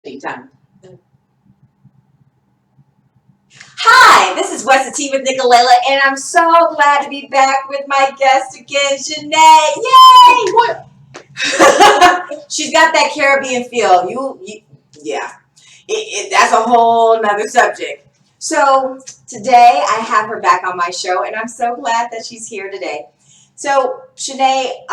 Time. Hi, this is Wes T with Nikkolayla, and I'm so glad to be back with my guest again, Chanee. Yay! What? She's got that Caribbean feel. Yeah. That's a whole nother subject. So today I have her back on my show, and I'm so glad that she's here today. So, Chanee,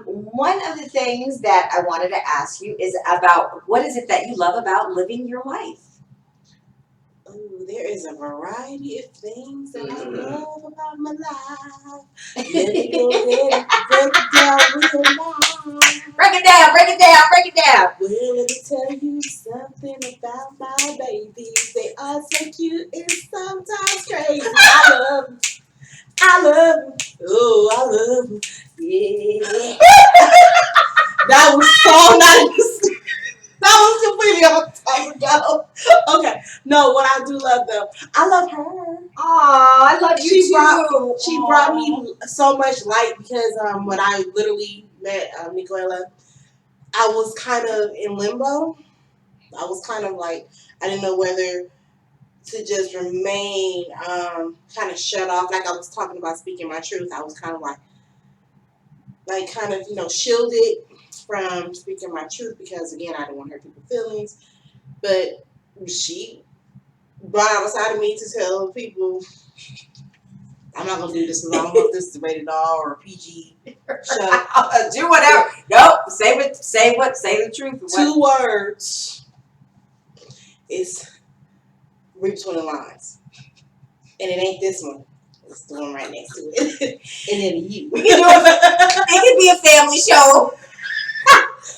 one of the things that I wanted to ask you is about what is it that you love about living your life? Ooh, there is a variety of things that I love about my life. Let me go ahead and break it down real nice. Break it down, break it down, break it down. Well, let me tell you something about my babies. They are so cute and sometimes crazy. I love them. Oh, I love them. Yeah. That was so nice. That was completely on time ago. Okay. No, what I do love though, I love her. Aw, I love you too. She brought me so much light because when I literally met Nikkolayla, I was kind of in limbo. I was kind of like I didn't know whether to just remain kind of shut off. Like I was talking about speaking my truth. I was kind of like kind of shielded from speaking my truth because again I didn't want to hurt people's feelings. But she brought out a side of me to tell people I'm not gonna do this because I don't know if this is rated R or PG. Do whatever. Nope. Say the truth. Two words is read between the lines. And it ain't this one. It's the one right next to it. And then you. We can do it. It could be a family show.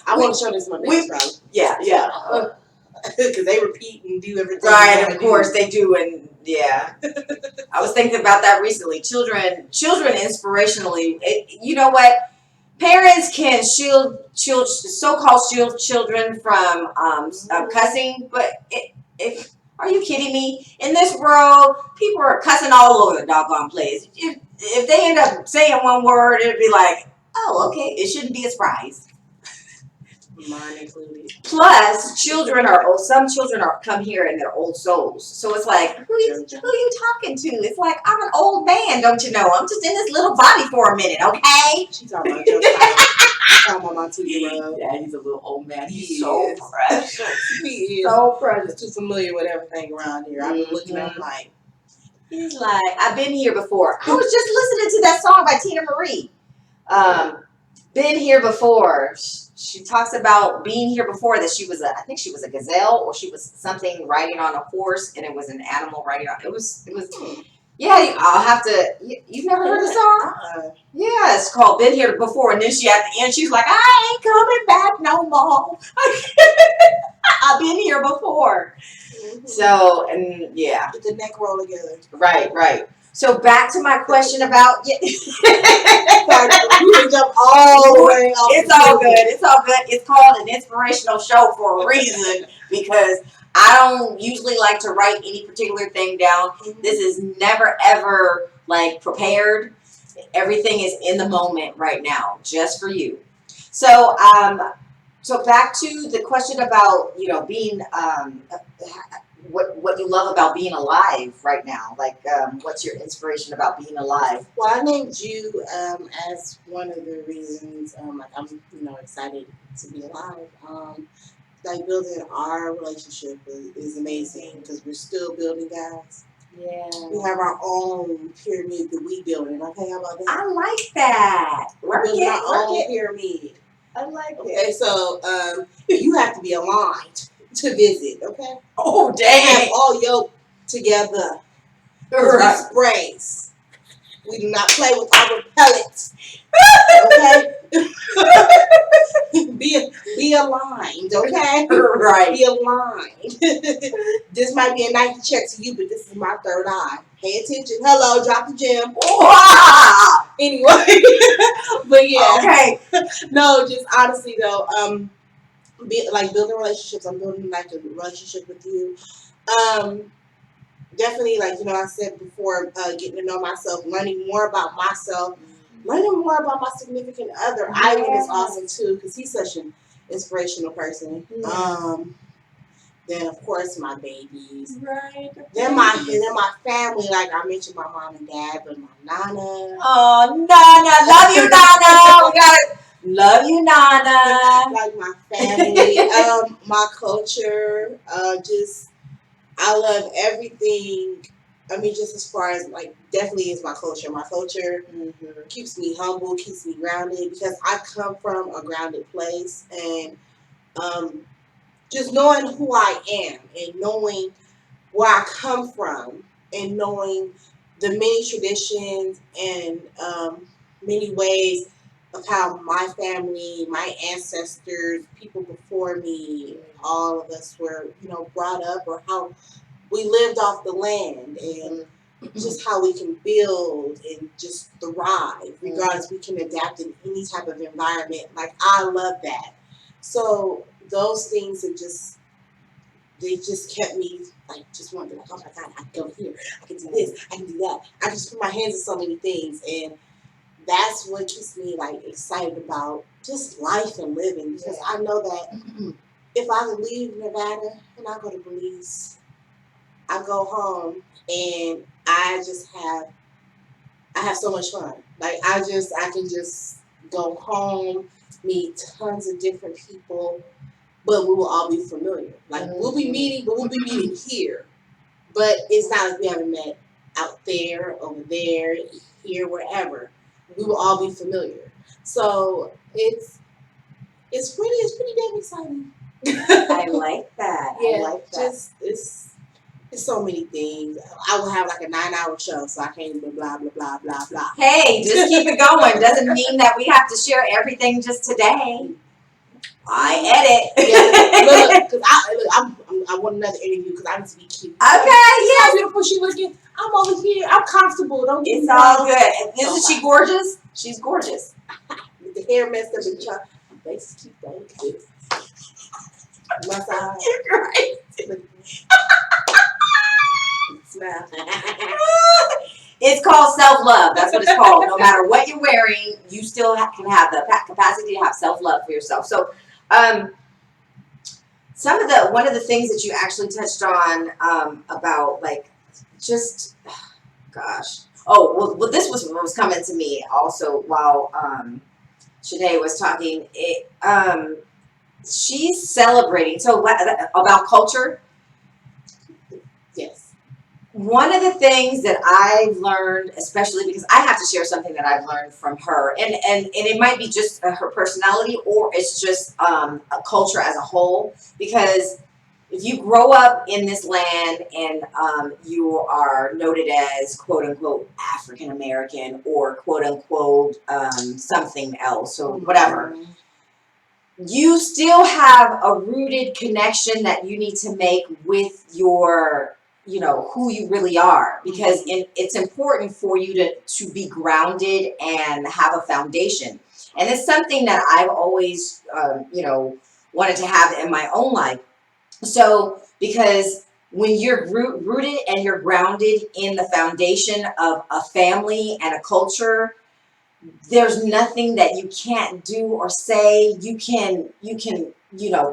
I want to show this to my babies, probably. Yeah. Because they repeat and do everything. Right, of course they do, and yeah. I was thinking about that recently. Children, inspirationally. You know what? Parents can shield so-called shield children from cussing, but are you kidding me? In this world, people are cussing all over the doggone place. If they end up saying one word, it'd be like, oh, okay, it shouldn't be a surprise. Mine included. Plus, some children come here and they're old souls. So it's like, who you talking to? It's like, I'm an old man, don't you know? I'm just in this little body for a minute, okay? She's talking about your child. Talking about my 2-year-old. Yeah, he's a little old man. He's so precious. He is. So precious. Too familiar with everything around here. I've been looking at him like. He's like, I've been here before. I was just listening to that song by Teena Marie. Been here before. She talks about being here before, that I think she was a gazelle, or she was something riding on a horse, and it was an animal riding on. It was. Yeah, I'll have to. You've never heard the song? Yeah, it's called "Been Here Before," and then at the end, she's like, "I ain't coming back no more. I've been here before." Mm-hmm. So, and yeah, get the neck roll together. Right. So back to my question about. We jump all the way off. It's all good. It's called an inspirational show for a reason because I don't usually like to write any particular thing down. Mm-hmm. This is never ever like prepared. Everything is in the moment right now, just for you. So, so back to the question about being what you love about being alive right now. Like, what's your inspiration about being alive? Well, I named you as one of the reasons. Like I'm, excited to be alive. Like building our relationship is amazing because we're still building, guys. Yeah. We have our own pyramid that we building. Okay, how about that? I like that. We're building our own pyramid. I like it. Okay, so you have to be aligned to visit. Okay. Oh, dang! Have all yoked together. Right. We sprays. We do not play with our pellets. Okay. Be aligned, okay? Right. Be aligned. This might be a Nike check to you, but this is my third eye. Pay attention. Hello, drop the gem. Wow. Anyway, but yeah. Okay. No, just honestly though, building relationships. I'm building like a relationship with you. Definitely, like I said before, getting to know myself, learning more about myself. Learning more about my significant other. Yeah. Ivan is awesome too because he's such an inspirational person. Yeah. Then of course my babies. Right. Then my family, like I mentioned, my mom and dad, but my nana. Oh, Nana, love you, Nana. We gotta love you, Nana. Like my family, my culture, just I love everything. I mean, just as far as like, definitely is my culture. My culture keeps me humble, keeps me grounded because I come from a grounded place, and um, just knowing who I am and knowing where I come from and knowing the many traditions and many ways of how my family, my ancestors, people before me, all of us were, brought up, or how we lived off the land, and just how we can build and just thrive regardless. We can adapt in any type of environment. Like, I love that. So those things are just, they just kept me like just wanting, like, oh my God, I can go here, I can do this, I can do that. I can just put my hands in so many things, and that's what keeps me like excited about just life and living, because I know that if I leave Nevada and I go to Belize, I go home and I have so much fun. Like, I can just go home, meet tons of different people, but we will all be familiar. Like, we'll be meeting here, but it's not like we haven't met out there, over there, here, wherever. We will all be familiar. So it's pretty damn exciting. I like that. Yeah, I like that. just it's so many things. I will have like a 9-hour show, so I can't even blah blah blah blah blah. Hey, just keep it going. Doesn't mean that we have to share everything just today. I edit. Yeah, look, I want another interview because I need to be cute. Okay, yeah. How beautiful she looking. I'm over here. I'm comfortable. Don't get it's me all wrong. good. Isn't she gorgeous? She's gorgeous. With the hair messed up and chuck. My face is cute though. My side. You're right. Smile. It's called self-love. That's what it's called. No matter what you're wearing, you still can have the capacity to have self-love for yourself. So, one of the things that you actually touched on about, like, just, gosh. Oh, well, this was what was coming to me also while Chanee was talking. She's celebrating. So, about culture. Yes. One of the things that I've learned, especially because I have to share something that I've learned from her, and it might be just her personality, or it's just a culture as a whole, because if you grow up in this land and you are noted as quote unquote African American or quote unquote something else or whatever, you still have a rooted connection that you need to make with your, who you really are, because it's important for you to be grounded and have a foundation. And it's something that I've always, wanted to have in my own life. So, because when you're rooted and you're grounded in the foundation of a family and a culture, there's nothing that you can't do or say. You can,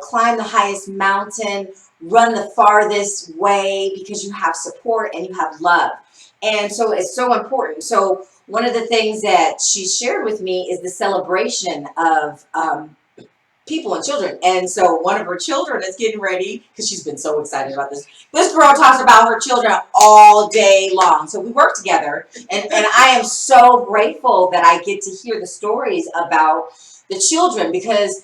climb the highest mountain, run the farthest way, because you have support and you have love. And so it's so important. So one of the things that she shared with me is the celebration of people and children. And so one of her children is getting ready, because she's been so excited about this. This girl talks about her children all day long. So we work together, and I am so grateful that I get to hear the stories about the children, because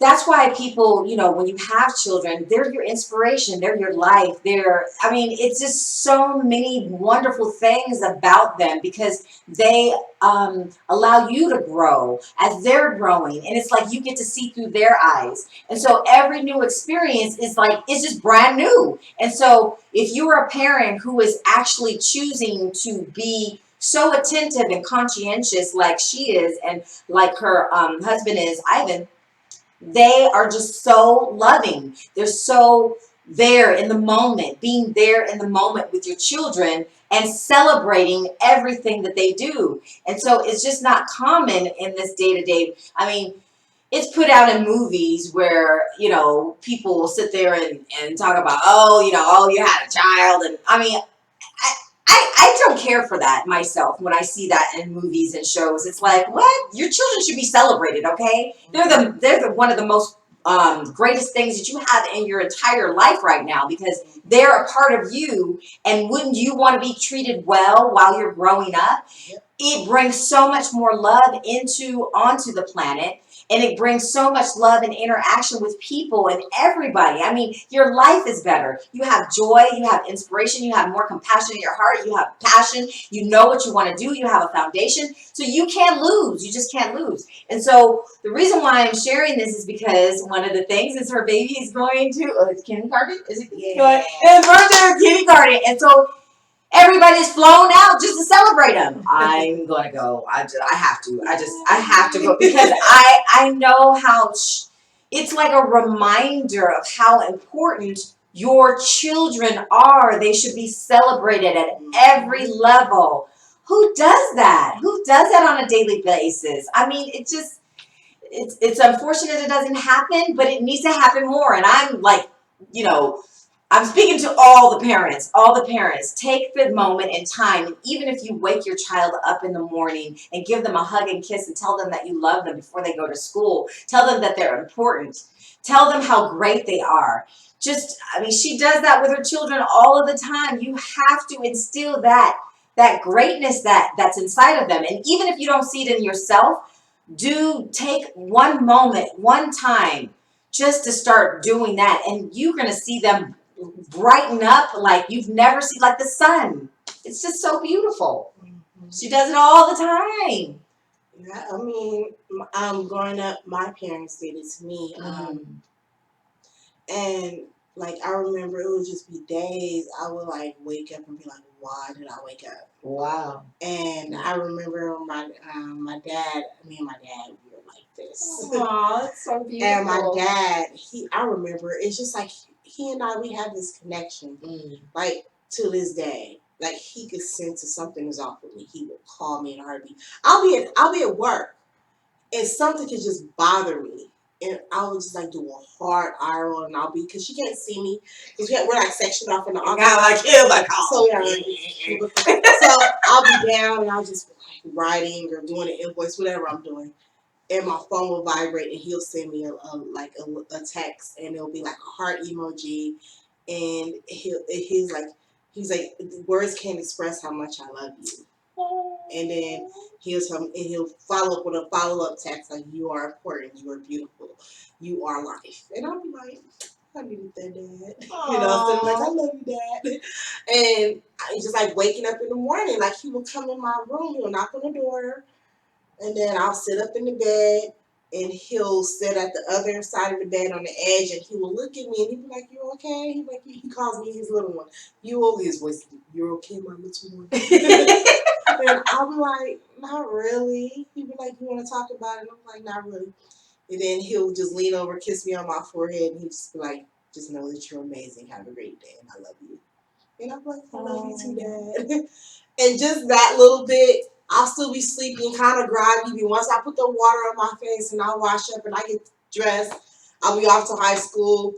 that's why people, when you have children, they're your inspiration, they're your life, it's just so many wonderful things about them, because they allow you to grow as they're growing, and it's like you get to see through their eyes. And so every new experience is like, it's just brand new. And so if you're a parent who is actually choosing to be so attentive and conscientious like she is, and like her husband is, Ivan, they are just so loving. They're so there in the moment, being there in the moment with your children and celebrating everything that they do. And so it's just not common in this day to day. I mean, it's put out in movies where, you know, people will sit there and talk about, oh, you know, oh, you had a child. And I mean, I don't care for that myself when I see that in movies and shows. It's like, what? Your children should be celebrated, okay? They're one of the most greatest things that you have in your entire life right now because they're a part of you. And wouldn't you want to be treated well while you're growing up? It brings so much more love onto the planet, and it brings so much love and interaction with people and everybody. I mean, your life is better. You have joy, you have inspiration, you have more compassion in your heart, you have passion, you know what you want to do, you have a foundation, so you can't lose. You just can't lose. And so the reason why I'm sharing this is because one of the things is her baby is going to kindergarten. Is it? Yeah. His birthday kindergarten, and so everybody's flown out just to celebrate him. I'm gonna go. I have to. I have to go because I know how it's like a reminder of how important your children are. They should be celebrated at every level. Who does that? Who does that on a daily basis? I mean, it's unfortunate it doesn't happen, but it needs to happen more. And I'm like, you know, I'm speaking to all the parents. All the parents, take the moment and time, and even if you wake your child up in the morning and give them a hug and kiss and tell them that you love them before they go to school, tell them that they're important, tell them how great they are. Just, I mean, she does that with her children all of the time. You have to instill that greatness that's inside of them. And even if you don't see it in yourself, do take one moment, one time, just to start doing that, and you're going to see them brighten up like you've never seen, like the sun. It's just so beautiful. She does it all the time. Yeah, I mean, growing up, my parents did it to me, and like I remember, it would just be days I would like wake up and be like, "Why did I wake up?" Wow. And I remember my dad, me and my dad, we were like this. Aw, that's so beautiful. And my dad, I remember, it's just like he and I, we have this connection, like to this day. Like he could sense if something is off with me, he would call me in a heartbeat. I'll be at work, and something could just bother me, and I would just like do a hard eye roll, and I'll be, because she can't see me, because we're like sectioned off in the office. So I'll be down, and I'll just be like writing or doing an invoice, whatever I'm doing, and my phone will vibrate, and he'll send me a text, and it'll be like a heart emoji, and he's like, words can't express how much I love you. And then he'll follow up with a follow-up text like, you are important, you are beautiful, you are life. And I'll be like, I needed that, Dad. Aww. You know, so I'm like, I love you, Dad. And I just like waking up in the morning, like he would come in my room, he'll knock on the door, and then I'll sit up in the bed, and he'll sit at the other side of the bed on the edge, and he will look at me, and he'll be like, "You okay?" He calls me his little one. His voice, "You're okay, my little one?" And I'll be like, "Not really." He'd be like, "You want to talk about it?" I'm like, "Not really." And then he'll just lean over, kiss me on my forehead, and he'll just be like, "Just know that you're amazing. Have a great day, and I love you." And I'm like, "I love you too, Dad." And just that little bit, I'll still be sleeping, kind of groggy. But once I put the water on my face and I wash up and I get dressed, I'll be off to high school.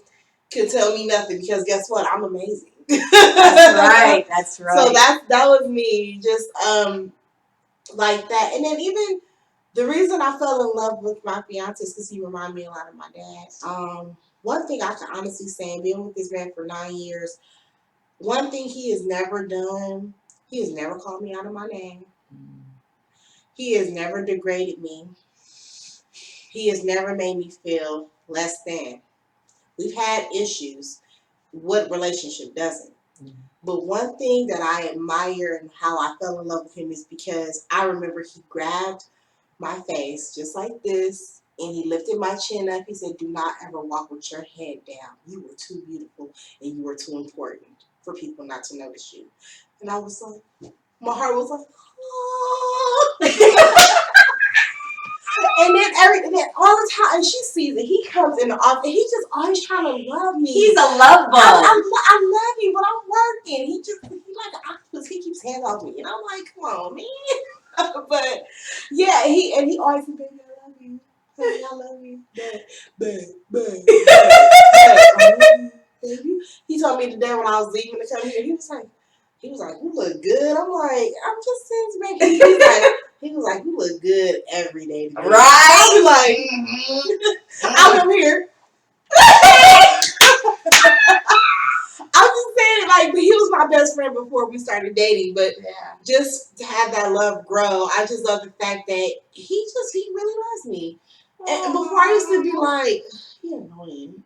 Can tell me nothing, because guess what? I'm amazing. That's right. That's right. So that was me, just like that. And then even the reason I fell in love with my fiance is because he reminded me a lot of my dad. One thing I can honestly say, and being with this man for 9 years, one thing he has never done, he has never called me out of my name. He has never degraded me. He has never made me feel less than. We've had issues. What relationship doesn't? But one thing that I admire and how I fell in love with him is because I remember he grabbed my face just like this, and he lifted my chin up. He said, "Do not ever walk with your head down. You were too beautiful, and you were too important for people not to notice you." And I was like, my heart was like, oh. And then all the time, and she sees it. He comes in the office, and he's just always trying to love me. He's a love bug. I love you, but I'm working. He's like an octopus. He keeps hands off me, and I'm like, come on, man. But yeah, he always said, "Baby, I love you. Honey, I love you. Babe. He told me today when I was leaving to come here, he was like, you look good. I'm like, I'm just since baby. He was like, you look good every day today. Right? I was like, I'm up here. I'm just saying, like, but he was my best friend before we started dating. But just to have that love grow, I just love the fact that he really loves me. And before I used to be like, he annoying.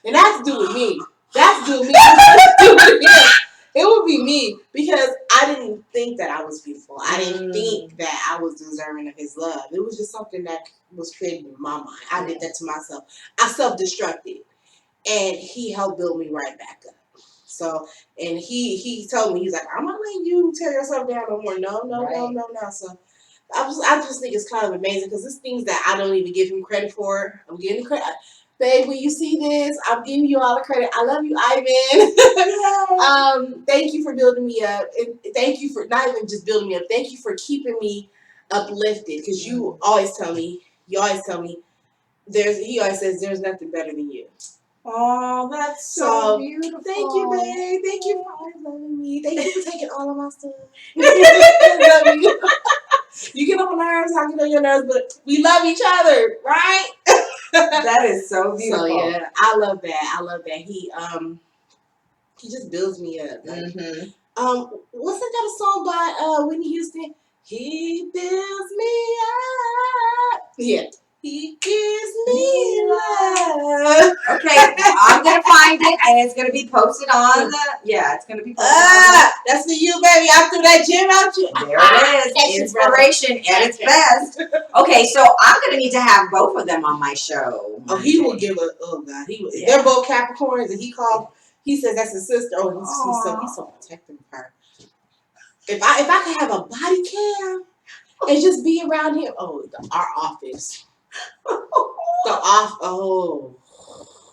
And that's to do with me. That's to do with me. That's to do with him. It would be me because I didn't think that I was beautiful. I didn't think that I was deserving of his love. It was just something that was created in my mind. I did that to myself. I self-destructed. And he helped build me right back up. So, and he told me, he's like, I'm not letting you tear yourself down no more. No. So, I just think it's kind of amazing because there's things that I don't even give him credit for. I'm giving credit. Babe, when you see this, I'm giving you all the credit. I love you, Ivan. Thank you for building me up. And thank you for not even just building me up. Thank you for keeping me uplifted because you always tell me, he always says, there's nothing better than you. Oh, that's so beautiful. Thank you, babe. Thank you for always loving me. Thank you for taking all of my stuff. I love you. You get on my nerves, I get on your nerves, but we love each other, right? That is so beautiful. So yeah, I love that. He just builds me up. Like, wasn't that a song by Whitney Houston? He builds me up. Yeah. He gives me love. Okay, I'm gonna find it and it's gonna be posted on the. Yeah, it's gonna be posted. That's for you, baby. I threw that gym out you. There it is. Inspiration at its best. Okay, so I'm gonna need to have both of them on my show. Oh, he will give a. Oh God, he will. They're both Capricorns, and he says that's his sister. Oh, he's so protective of her. If I could have a body cam and just be around him. Oh, our office.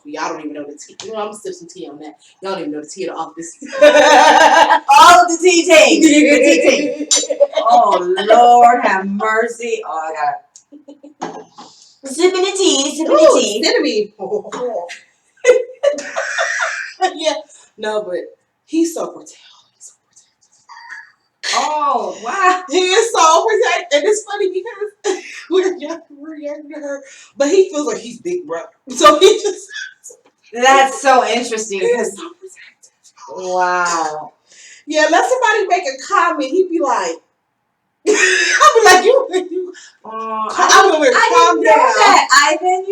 Y'all don't even know the tea. You know, I'm gonna sip some tea on that. Y'all don't even know the tea of the office. All of the tea things. The tea thing. Oh Lord, have mercy. Oh, I got sipping the tea. Cinnamon. Yeah. No, but he's so protective. Oh wow. He is so protective. And it's funny because we're younger, but he feels like he's big brother. So he just. That's so interesting. He's so protective. Wow. Yeah, let somebody make a comment. He'd be like, I'll be like, you. I'm over here. Calm down. That. Ivan,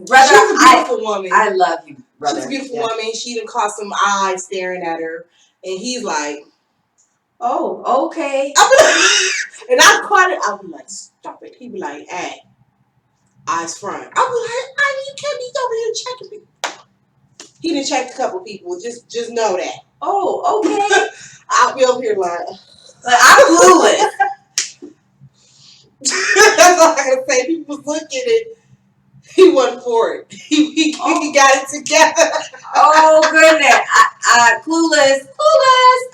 brother, she's a beautiful woman. I love you, brother. She's a beautiful woman. She done caught some eyes staring at her, and he's like, oh, okay. And I caught it. I'll be like, stop it. He'd be like, hey, eyes front. I'll be like, you can't be over here checking people. He done checked a couple people. Just know that. Oh, okay. I'll be over here like I'm clueless. That's all I can say. People was looking at. He wasn't for it. He got it together. Oh goodness! Clueless.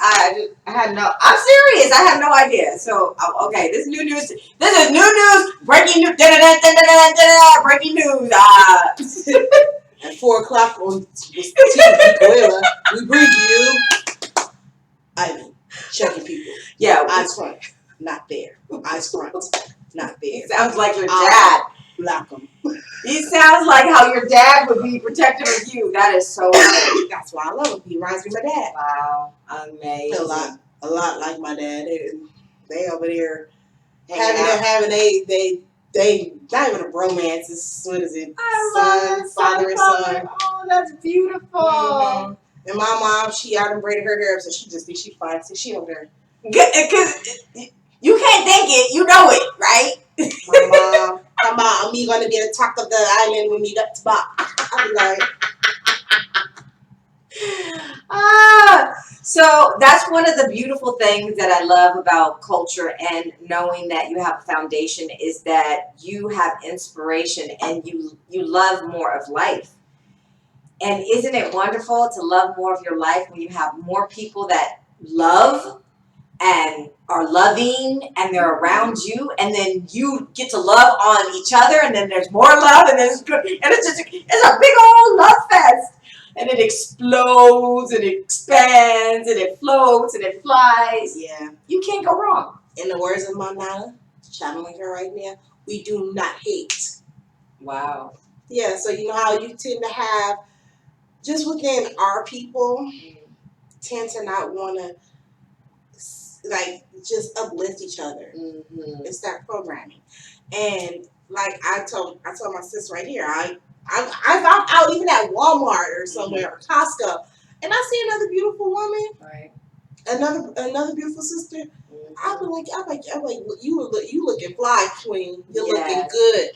I had no. I'm serious. I have no idea. So okay, this is new news. This is new news. Breaking news. Breaking news. At 4:00 on Nikkolayla, we bring you Ivan checking people. Yeah, eyes front, not there. Eyes front, not there. Sounds like your dad. Block him. He sounds like how your dad would be protective of you. That is so great. That's why I love him. He reminds me of my dad. Wow, amazing. A lot like my dad. They over there having they not even a bromance. It's, what is it? Father and son. Oh, that's beautiful. Mm-hmm. And my mom, she out and braided her hair up, so she just thinks she fine. So she over there. Because you can't think it, you know it, right? My mom, come on, me gonna be at the top of the island when we got to back. I'll be like, so that's one of the beautiful things that I love about culture and knowing that you have a foundation is that you have inspiration and you love more of life. And isn't it wonderful to love more of your life when you have more people that love and are loving and they're around you, and then you get to love on each other, and then there's more love, and then it's a big old love fest, and it explodes and it expands and it floats and it flies. Yeah. You can't go wrong. In the words of my Nana, channeling her right now, we do not hate. Wow. Yeah, so you know how you tend to have, just within our people, tend to not want to, like, just uplift each other. Mm-hmm. It's that programming. And like I told my sister right here, I'm out even at Walmart or somewhere, or Costco, and I see another beautiful woman, Right. another beautiful sister. I'm like, you looking fly, queen. You're looking good.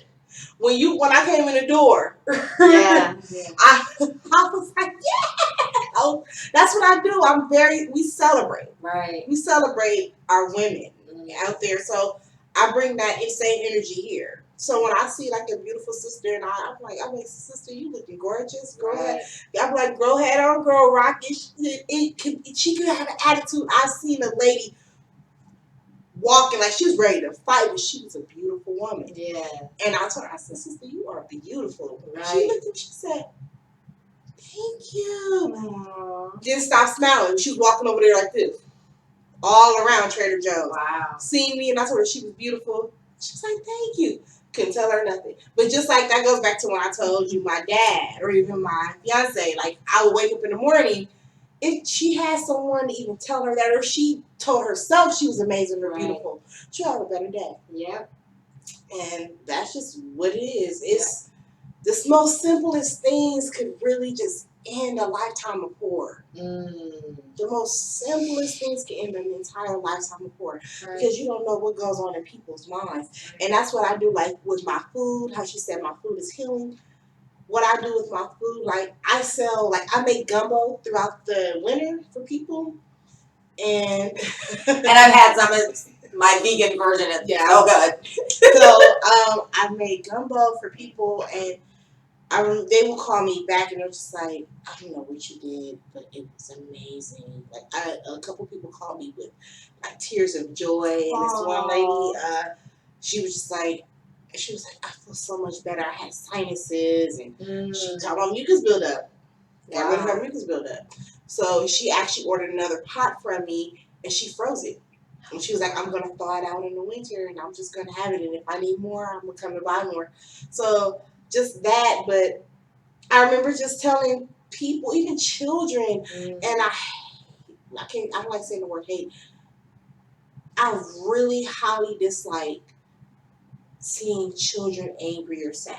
When I came in the door, Yeah. I was like, yeah. Oh, that's what I do. We celebrate. Right. We celebrate our women out there. So I bring that same energy here. So when I see like a beautiful sister, and I'm like, sister, you looking gorgeous. Girl, I'm like, girl, head on, girl, rock it. She could have an attitude. I've seen a lady walking like she was ready to fight, but she was a beautiful woman. Yeah. And I told her, I said, sister, you are beautiful. Right. She looked at me, she said, thank you. Aww. Didn't stop smiling. She was walking over there like this, all around Trader Joe's. Wow. Seeing me, and I told her she was beautiful. She was like, thank you. Couldn't tell her nothing. But just like that goes back to when I told you my dad or even my fiance, like I would wake up in the morning, if she had someone to even tell her that, or she told herself she was amazing or beautiful, she'll have a better day. Yep. And that's just what it is. It's the most simplest things could really just end a lifetime of horror. The most simplest things can end an entire lifetime of horror. Right. Because you don't know what goes on in people's minds. Right. And that's what I do, like with my food, how she said my food is healing. What I do with my food, like I make gumbo throughout the winter for people. And I've had some of my vegan version of so good. So I made gumbo for people, and they will call me back, and they're just like, I don't know what you did, but it was amazing. Like a couple people called me with like tears of joy, and this one lady, she was like, I feel so much better. I had sinuses, and she talked about mucus buildup. Got rid of her mucus buildup. So she actually ordered another pot from me, and she froze it. And she was like, I'm going to thaw it out in the winter, and I'm just going to have it. And if I need more, I'm going to come to buy more. So just that. But I remember just telling people, even children, and I don't like saying the word hate. I really highly dislike seeing children angry or sad.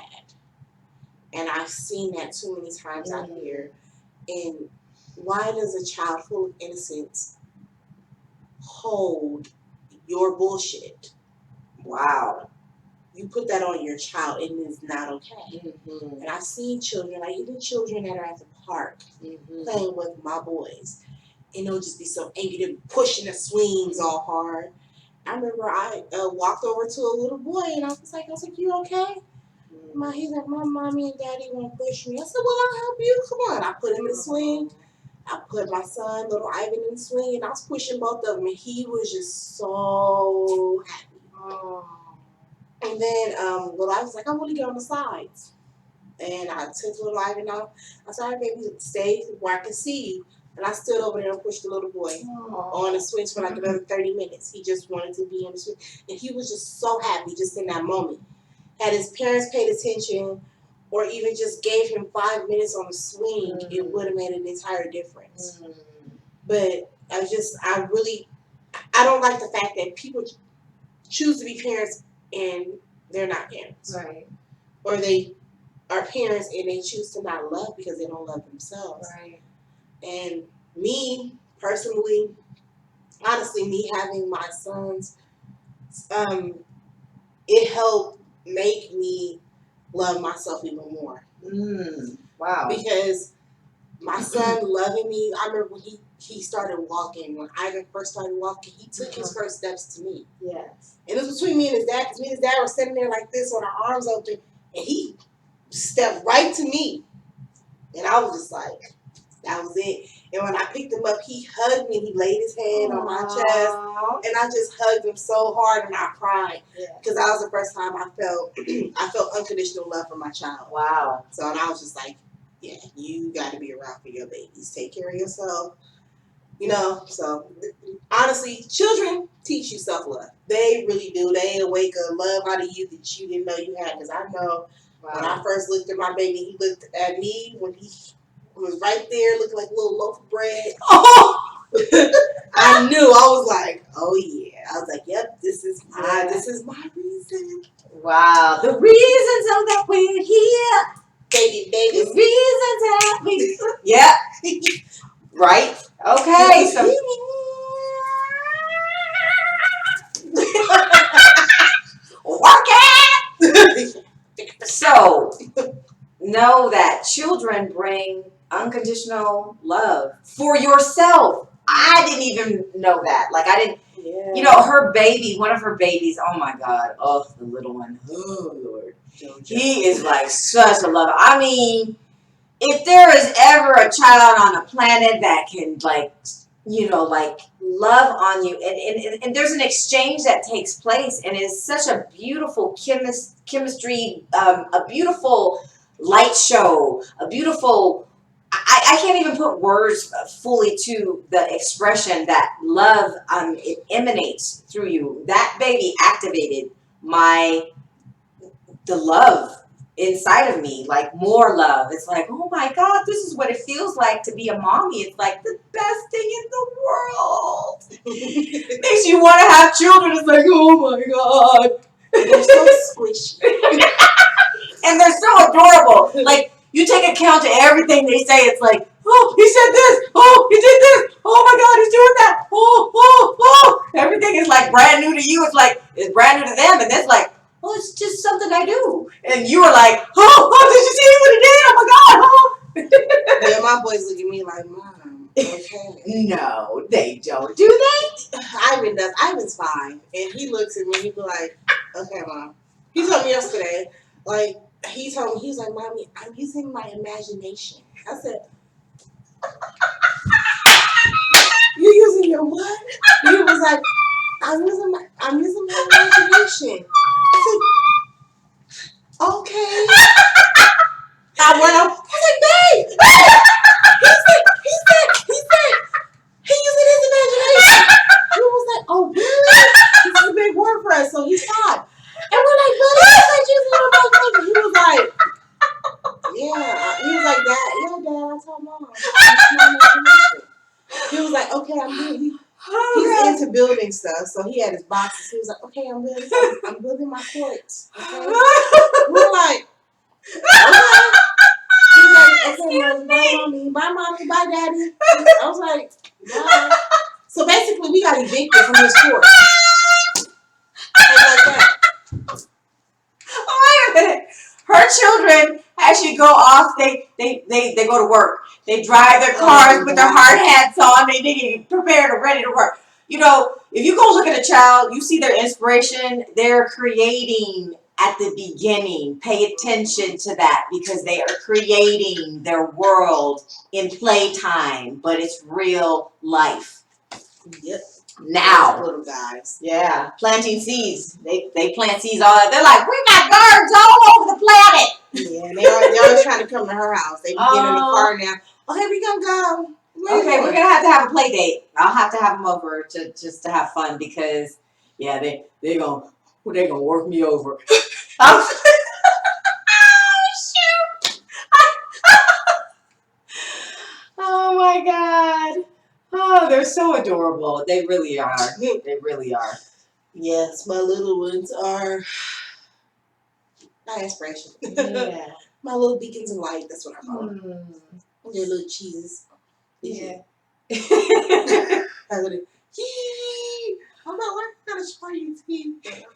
And I've seen that too many times out here. And why does a child full of innocence hold your bullshit? Wow. You put that on your child, and it's not okay. And I've seen children, like even children that are at the park playing with my boys, and they'll just be so angry, they're pushing the swings all hard. I remember I walked over to a little boy, and I was like, you okay? He's like, my mommy and daddy won't push me. I said, well, I'll help you. Come on. I put him in the swing. I put my son, little Ivan, in the swing, and I was pushing both of them, and he was just so happy. And then little Ivan was like, I want to get on the sides. And I took little Ivan off. I said, all right, baby, stay where I can see you. And I stood over there and pushed the little boy on the swings for like another 30 minutes. He just wanted to be in the swing. And he was just so happy just in that moment. Had his parents paid attention or even just gave him 5 minutes on the swing, it would have made an entire difference. But I don't like the fact that people choose to be parents and they're not parents. Right. Or they are parents and they choose to not love because they don't love themselves. Right. And me, personally, honestly, me having my sons, it helped make me love myself even more. Wow. Because my son loving me, I remember when he started walking, when Ivan first started walking, he took his first steps to me. Yes. And it was between me and his dad, because me and his dad were sitting there like this with our arms open, and he stepped right to me. And I was just like, That was it. And when I picked him up, he hugged me. He laid his head on my chest, and I just hugged him so hard, and I cried because that was the first time I felt I felt unconditional love from my child. Wow. So and I was just like, yeah, you got to be around for your babies. Take care of yourself. You know, so honestly, children teach you self love. They really do. They awake a love out of you that you didn't know you had. Because I know when I first looked at my baby, he looked at me when he was right there looking like a little loaf of bread. Oh! I knew. I was like, oh yeah. I was like, yep, this is my reason. Wow. The reasons that we're here. Baby. The reasons that we yeah. Right? Okay. So work it. So know that children bring unconditional love for yourself. I didn't even know that. Like I didn't, you know, her baby, one of her babies. Oh my God! Oh, the little one. Oh Lord, he is like such a lover. I mean, if there is ever a child on the planet that can like, you know, like love on you, and there's an exchange that takes place, and it's such a beautiful chemistry, a beautiful light show, a beautiful. I can't even put words fully to the expression that love it emanates through you. That baby activated the love inside of me, like more love. It's like, oh my God, this is what it feels like to be a mommy. It's like the best thing in the world. Makes you want to have children. It's like, oh my God. They're so squishy. And they're so adorable. Like, you take account to everything they say. It's like, oh, he said this. Oh, he did this. Oh my God, he's doing that. Oh. Everything is like brand new to you. It's like, it's brand new to them. And it's like, well, it's just something I do. And you were like, oh, did you see what he did? Oh my God. Oh. Yeah, my boys look at me like, Mom, okay. No, they don't. Do they? Ivan does. Ivan's 5. And he looks at me, he be like, okay, Mom. He told me yesterday, like, he told me, he was like, Mommy, I'm using my imagination. I said, you using your what? He was like, I'm using my imagination. I said, okay. I went up. I said, babe. He said, he using his imagination. He was like, oh really? This is a big word for us. So he's 5. And we're like, buddy, you said using your imagination. He was like, yeah. He was like, Dad, yeah, Dad, I told Mom. My imagination. He was like, okay, I'm doing. He's into building stuff, so he had his boxes. He was like, okay, I'm building my forts. Okay? We're like, okay. He was like, okay, bye, mommy, bye, daddy. I was like, bye. So basically, we got evicted from his fort. Like that. Oh, wait a minute. Her children actually go off. They go to work. They drive their cars with their hard hats on. They get prepared and ready to work. You know, if you go look at a child, you see their inspiration. They're creating at the beginning. Pay attention to that because they are creating their world in playtime, but it's real life. Yep. Now, little guys. Yeah, planting seeds. They plant seeds all. They're like, we got gardens all over the planet. Yeah, they always trying to come to her house. They be getting in the car now. Okay, we gonna go. Okay, we're gonna have a play date. I'll have to have them over to just to have fun because yeah, they gonna work me over. Shoot! Oh my God. Oh, they're so adorable. They really are. They really are. Yes, my little ones are my inspiration. Yeah. My little beacons of light. That's what I call them. They're little cheeses. Yeah. I would. Yee! I'm not learning how to show you teeth. Get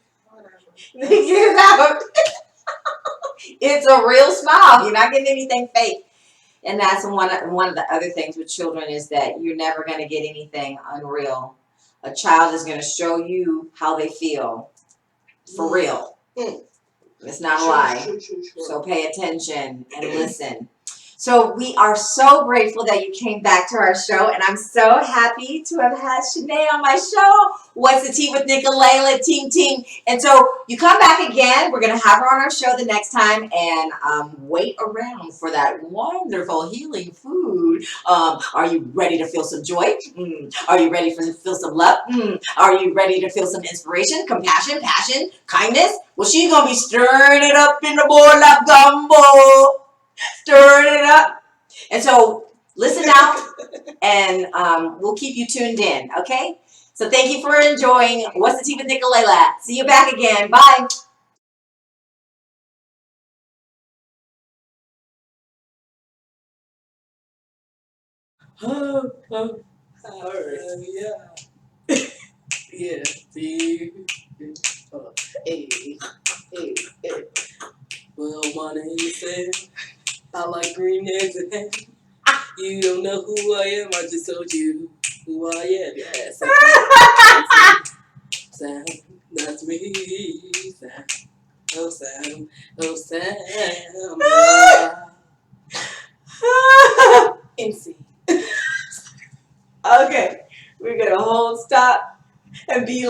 it out. It's a real smile. You're not getting anything fake. And that's one of the other things with children is that you're never going to get anything unreal. A child is going to show you how they feel for real. It's not a lie. True. So pay attention and listen. So we are so grateful that you came back to our show, and I'm so happy to have had Chanee on my show. What's the Tea with Nikkolayla, team team. And so you come back again. We're gonna have her on our show the next time, and wait around for that wonderful healing food. Are you ready to feel some joy? Are you ready to feel some love? Are you ready to feel some inspiration, compassion, passion, kindness? Well, she's gonna be stirring it up in the bowl of gumbo. Stirring it up. And so listen out, and we'll keep you tuned in, okay? So thank you for enjoying What's the Tea with Nikkolayla. See you back again. Bye. Yeah. Yeah. See. Hey. Hey. Hey. Well, my name is Sam. I like green eggs and ham. You don't know who I am. I just told you who I am. Yeah, Sam. That's me. Sam. Oh, Sam. Oh, Sam. MC. Okay. We're going to hold, stop, and be